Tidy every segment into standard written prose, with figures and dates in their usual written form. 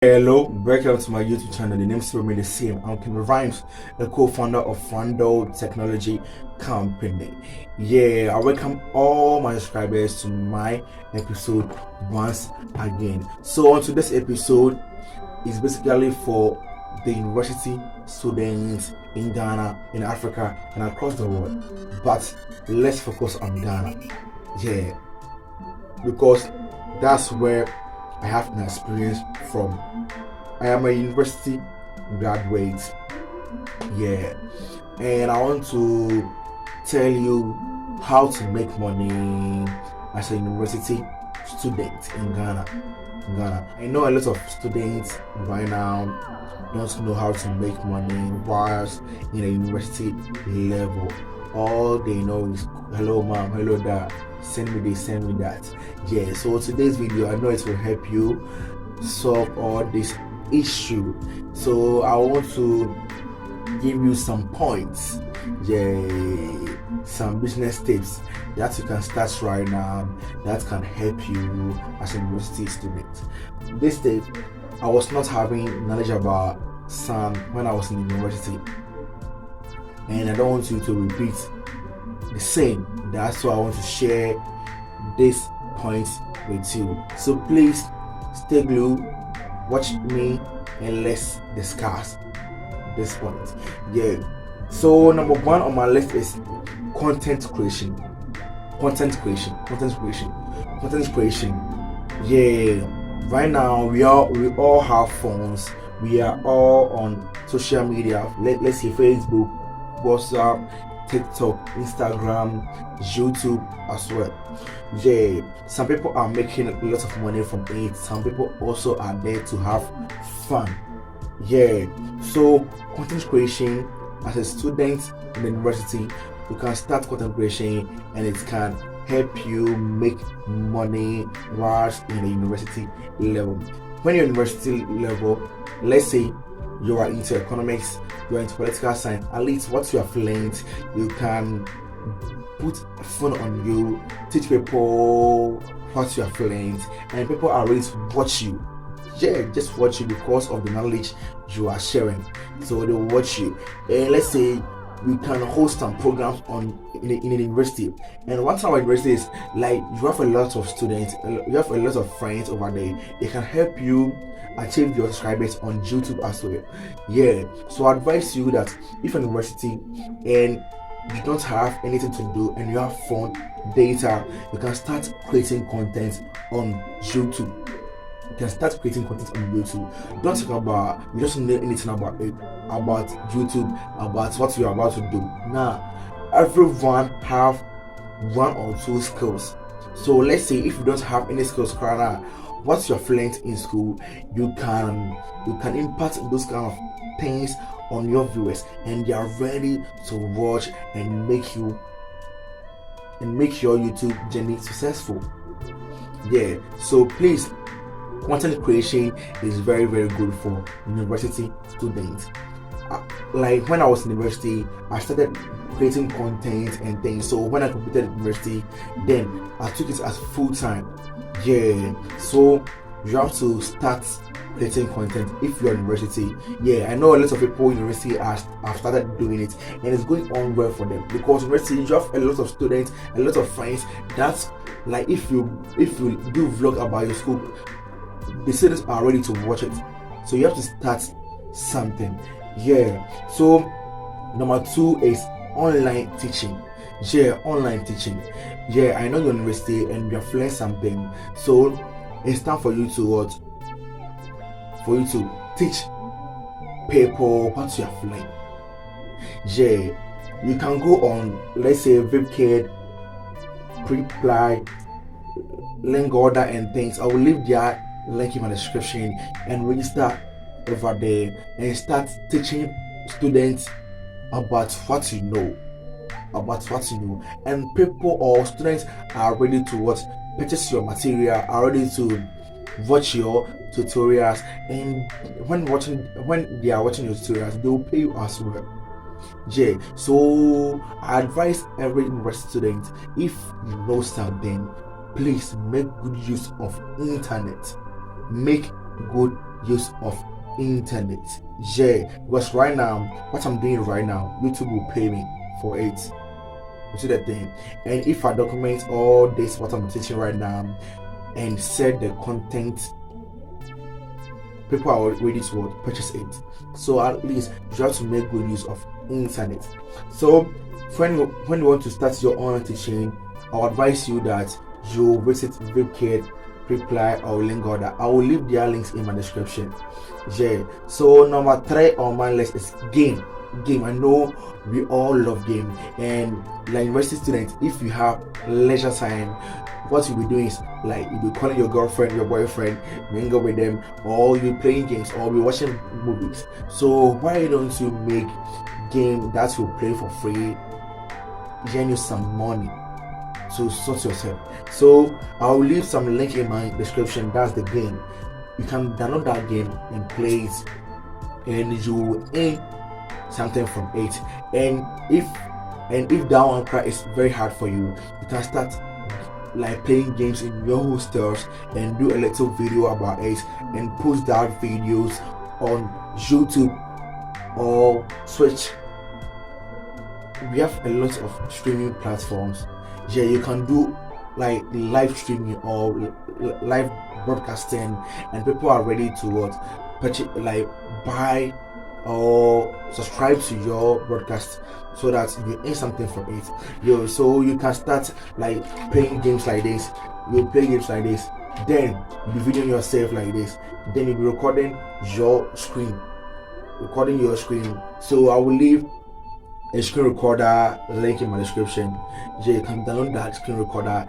Hello, welcome to my YouTube channel. The name still remains the same. I'm Kim Rhymes, the co-founder of Fando Technology Company. Yeah, I welcome all my subscribers to my episode once again. So on today's episode is basically for the university students in Ghana, in Africa, and across the world. But let's focus on Ghana. Yeah, because that's where I have an experience from. I am a university graduate, yeah, and I want to tell you how to make money as a university student in Ghana. I know a lot of students right now don't know how to make money whilst in a university level. All they know is hello mom, hello dad, send me this, send me that. Yeah, so today's video, I know it will help you solve all this issue. So I want to give you some points, yeah, some business tips that you can start right now that can help you as a university student. This tip, I was not having knowledge about some when I was in university, and I don't want you to repeat the same. That's why I want to share this point with you. So please stay glued, watch me, and let's discuss this point. Yeah. So number one on my list is content creation. Yeah. Right now we all have phones. We are all on social media. Let's say Facebook, WhatsApp, TikTok, Instagram, YouTube as well. Yeah, some people are making a lot of money from it. Some people also are there to have fun. Yeah, so content creation as a student in the university, you can start content creation and it can help you make money whilst in the university level. When you're university level, let's say you are into economics, you are into political science, at least what you have learned, you can put a phone on you, teach people what you have learned, and people are ready to watch you. Yeah, just watch you because of the knowledge you are sharing. So they will watch you. And let's say we can host some programs in a university, and one time our university is like you have a lot of students, you have a lot of friends over there. They can help you achieve your subscribers on YouTube as well. Yeah, so I advise you that if you're in university and you don't have anything to do and you have phone data, you can start creating content on YouTube. Don't talk about, you don't know anything about it, about YouTube, about what you're about to do. Now, everyone have one or two skills. So let's say if you don't have any skills currently, what you're learned in school, you can impact those kind of things on your viewers, and they are ready to watch and make your YouTube journey successful. Yeah, so please, content creation is very good for university students. Like when I was in university, I started creating content and things. So when I completed university, then I took it as full time. Yeah, so you have to start creating content if you're in university. Yeah, I know a lot of people in university have started doing it, and it's going on well for them because university you have a lot of students, a lot of friends. That's like if you do vlog about your school, the students are ready to watch it. So you have to start something. Yeah, so number two is online teaching. Yeah, online teaching. Yeah, I know you're in university and you're learning something, so it's time for you to teach people what you have learned. Yeah, you can go on, let's say VipKid, Preply, link order and things. I will leave their link in my description and register over there and start teaching students about what you know. And people or students are ready to purchase your material, are ready to watch your tutorials, and when they are watching your tutorials, they will pay you as well. Yeah, so I advise every university student, if you know something, please make good use of internet. Make good use of internet. Yeah, because right now, what I'm doing right now, YouTube will pay me for it. You see that thing? And if I document all this, what I'm teaching right now, and set the content, people are ready to purchase it. So at least you have to make good use of internet. So when you want to start your online teaching, I'll advise you that you visit VipKid, Reply, or link order. I will leave their links in my description. Yeah. So number 3 on my list is game. I know we all love game, and like university students, if you have leisure time, what you'll be doing is like you'll be calling your girlfriend, your boyfriend, mingle with them, or you'll be playing games, or be watching movies. So why don't you make game that you play for free, gain you some money to sort yourself? So I'll leave some link in my description. That's the game. You can download that game and play it, and you will earn something from it. And if that one cry is very hard for you, you can start like playing games in your hostels and do a little video about it and post that videos on YouTube or Twitch. We have a lot of streaming platforms. Yeah, you can do like live streaming or live broadcasting, and people are ready to purchase, like buy or subscribe to your broadcast, so that you earn something from it. So you can start like playing games like this. You play games like this, then you'll be videoing yourself like this, then you'll be recording your screen. So I will leave a screen recorder link in my description. Yeah, you can download that screen recorder.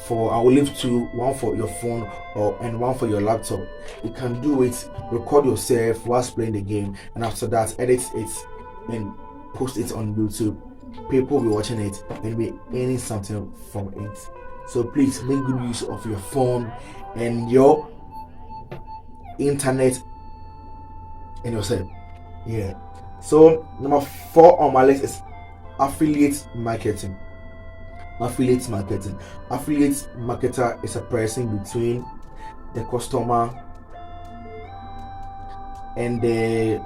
I will leave one for your phone and one for your laptop. You can do it, record yourself whilst playing the game, and after that edit it and post it on YouTube. People will be watching it and be earning something from it. So please make good use of your phone and your internet and yourself. Yeah. So number 4 on my list is affiliate marketing. Affiliate marketer is a person between the customer and the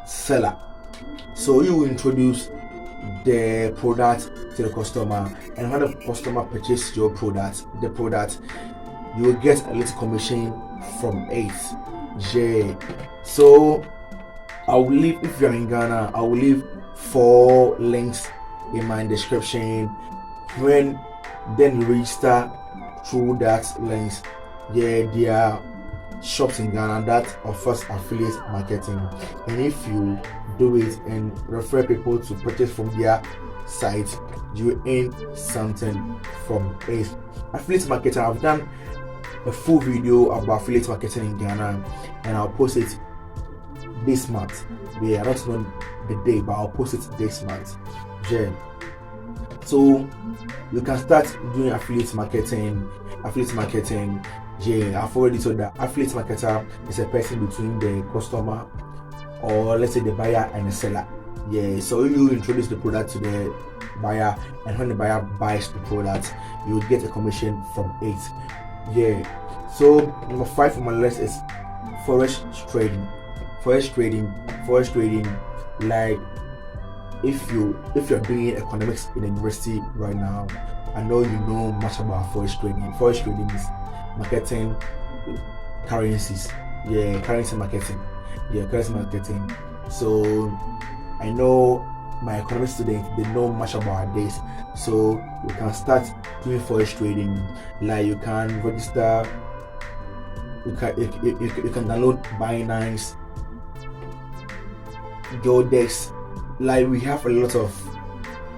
seller. So you will introduce the product to the customer, and when the customer purchases your product, you will get a little commission from it. Yeah. So I will leave, if you're in Ghana, I will leave 4 links in my description. When then you register through that links, yeah, there are shops in Ghana that offers affiliate marketing, and if you do it and refer people to purchase from their site, you earn something from it. Affiliate marketing, I've done a full video about affiliate marketing in Ghana, and I'll post it this month. Yeah, I don't know the day, but I'll post it this month. Yeah. So you can start doing affiliate marketing. Yeah, I've already told that affiliate marketer is a person between the customer, or let's say the buyer, and the seller. Yeah, so you introduce the product to the buyer, and when the buyer buys the product, you will get a commission from it. Yeah. So number 5 on my list is forex trading. Like if you're doing economics in the university right now, I know you know much about forex trading. Forex trading is marketing currencies. Yeah, currency marketing. So I know my economics students, they know much about this. So you can start doing forex trading. Like you can register, you can download Binance, Godex. Like we have a lot of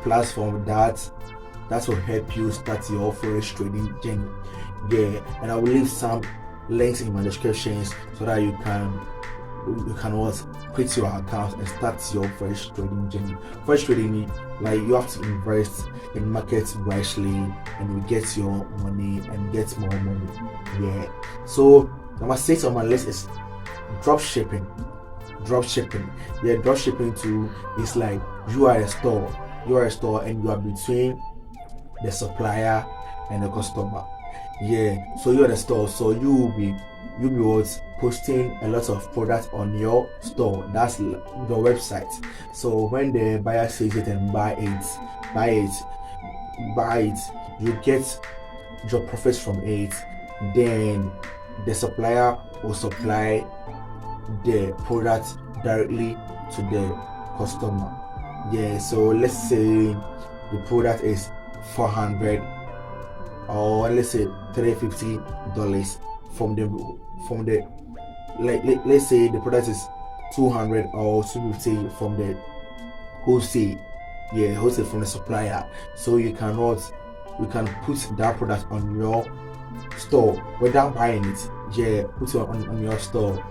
platforms that will help you start your forex trading journey. Yeah, and I will leave some links in my descriptions so that you can create your account and start your forex trading journey. Forex trading, like you have to invest in markets wisely, and you get your money and get more money. Yeah. So number 6 on my list is dropshipping. Yeah, dropshipping too is like you are a store and you are between the supplier and the customer. Yeah, so you are the store, so you will be you'll be what posting a lot of products on your store, that's your website. So when the buyer sees it and buy it, you get your profits from it. Then the supplier will supply the product directly to the customer. So let's say the product is 400, or let's say $350 from the let's say the product is 200 or 250 from the wholesale from the supplier. So you can put that product on your store without buying it. Put it on your store.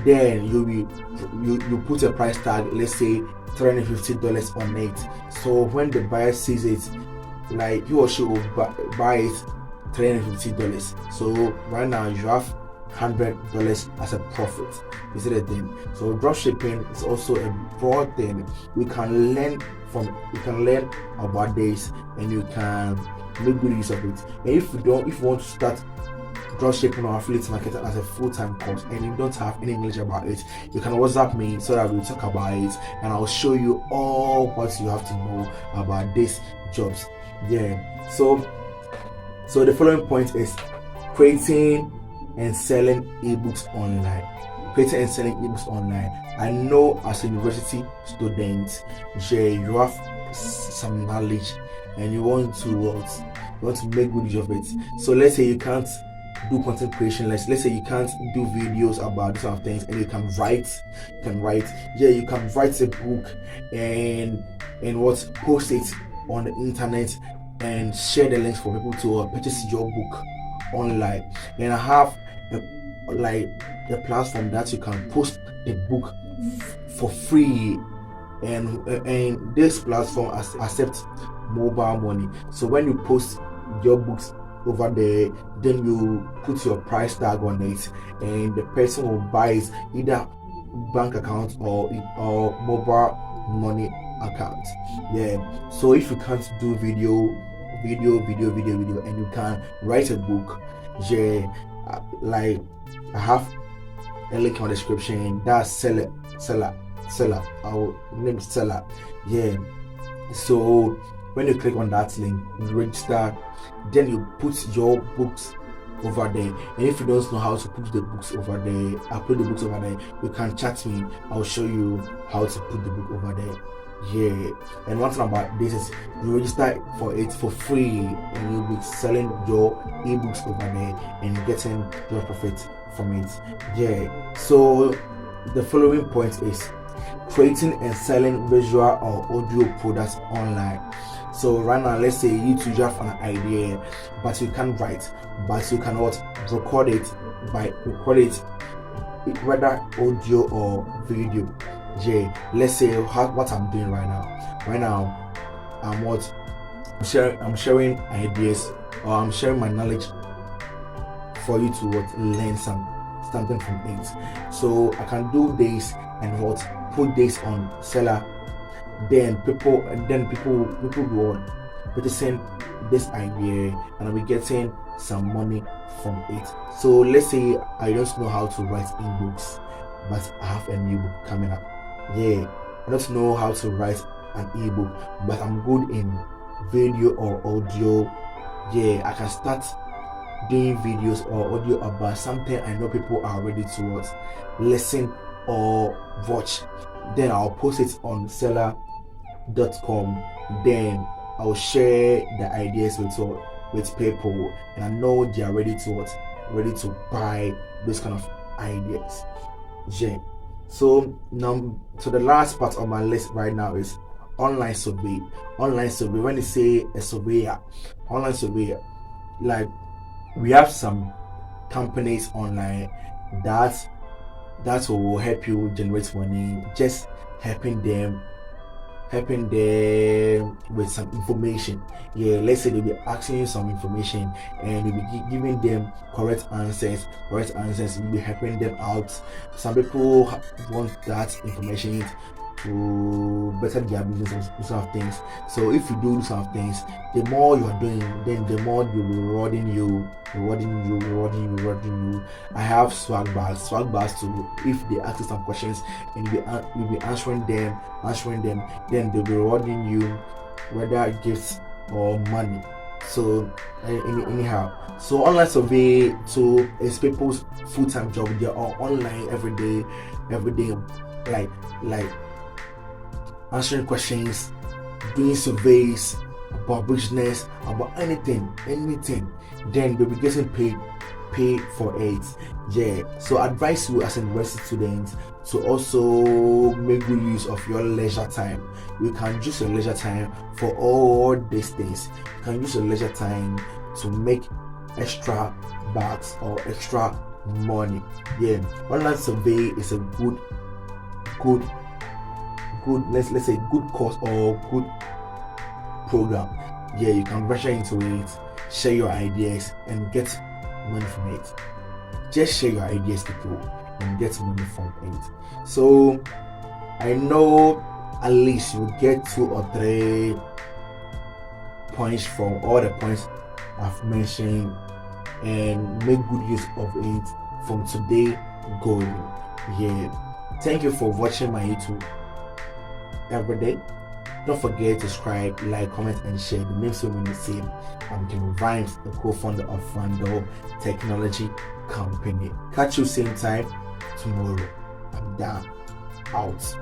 Then you put a price tag, let's say $350 on it. So when the buyer sees it, like he or she will buy it $350. So right now you have $100 as a profit. You see the thing? So dropshipping is also a broad thing. You can learn about this, and you can make good use of it. And if you want to start dropshipping or affiliate marketing as a full-time course and you don't have any knowledge about it, you can WhatsApp me so that we'll talk about it, and I'll show you all what you have to know about these jobs. So the following point is creating and selling ebooks online. I know as a university student, you have some knowledge and you want to make good use of it. So let's say you can't do content creation, let's say you can't do videos about these sort of things, and you can write a book and post it on the internet and share the links for people to purchase your book online. And I have a platform that you can post the book for free, and this platform accepts mobile money. So when you post your books over there, then you put your price tag on it, and the person will buy it either bank account or mobile money account. So if you can't do video, and you can write a book, I have a link on the description. That's seller. Our name is seller. So when you click on that link, you register, then you put your books over there. And if you don't know how to put the books over there, upload the books over there, you can chat me. I'll show you how to put the book over there. And one thing about this is you register for it for free, and you'll be selling your ebooks over there and getting your profit from it. So the following point is creating and selling visual or audio products online. So right now, let's say you have an idea, but you can't write, but you cannot record it whether audio or video. Let's say what I'm doing right now. I'm sharing ideas, or I'm sharing my knowledge for you to learn something from it. So I can do this and put this on seller. Then people will purchasing this idea, and I'll be getting some money from it. So let's say I don't know how to write ebooks, but I have a new book coming up. I don't know how to write an ebook, but I'm good in video or audio. I can start doing videos or audio about something I know people are ready to listen or watch. Then I'll post it on seller.com. Then I'll share the ideas with people, and I know they are ready to buy those kind of ideas. So now, the last part of my list right now is online survey. When you say a surveyor, online surveyor, like we have some companies online that will help you generate money, just helping them with some information. Let's say they'll be asking you some information, and you'll be giving them correct answers. You'll be helping them out. Some people want that information to better their business and some things. So if you do some things, the more you are doing, then the more they'll be rewarding you. I have swag bags to, if they ask you some questions and you'll be answering them, then they'll be rewarding you, whether gifts or money. So anyhow, so online survey to is people's full-time job. They are online every day, like answering questions, doing surveys about business, about anything, then they'll be getting paid for it. Yeah, so I advise you as a university student to also make good use of your leisure time. You can use your leisure time for all these things. You can use your leisure time to make extra bags or extra money. Yeah, online survey is a good let's say good course or good program. Yeah, you can venture into it, share your ideas and get money from it. Just share your ideas, people, and get money from it. So I know at least you get 2 or 3 points from all the points I've mentioned, and make good use of it from today going. Yeah, thank you for watching my YouTube every day. Don't forget to subscribe, like, comment, and share. The names will be the same. I'm Knust, the co-founder of Frando Technology Company. Catch you same time tomorrow. I'm down. Out.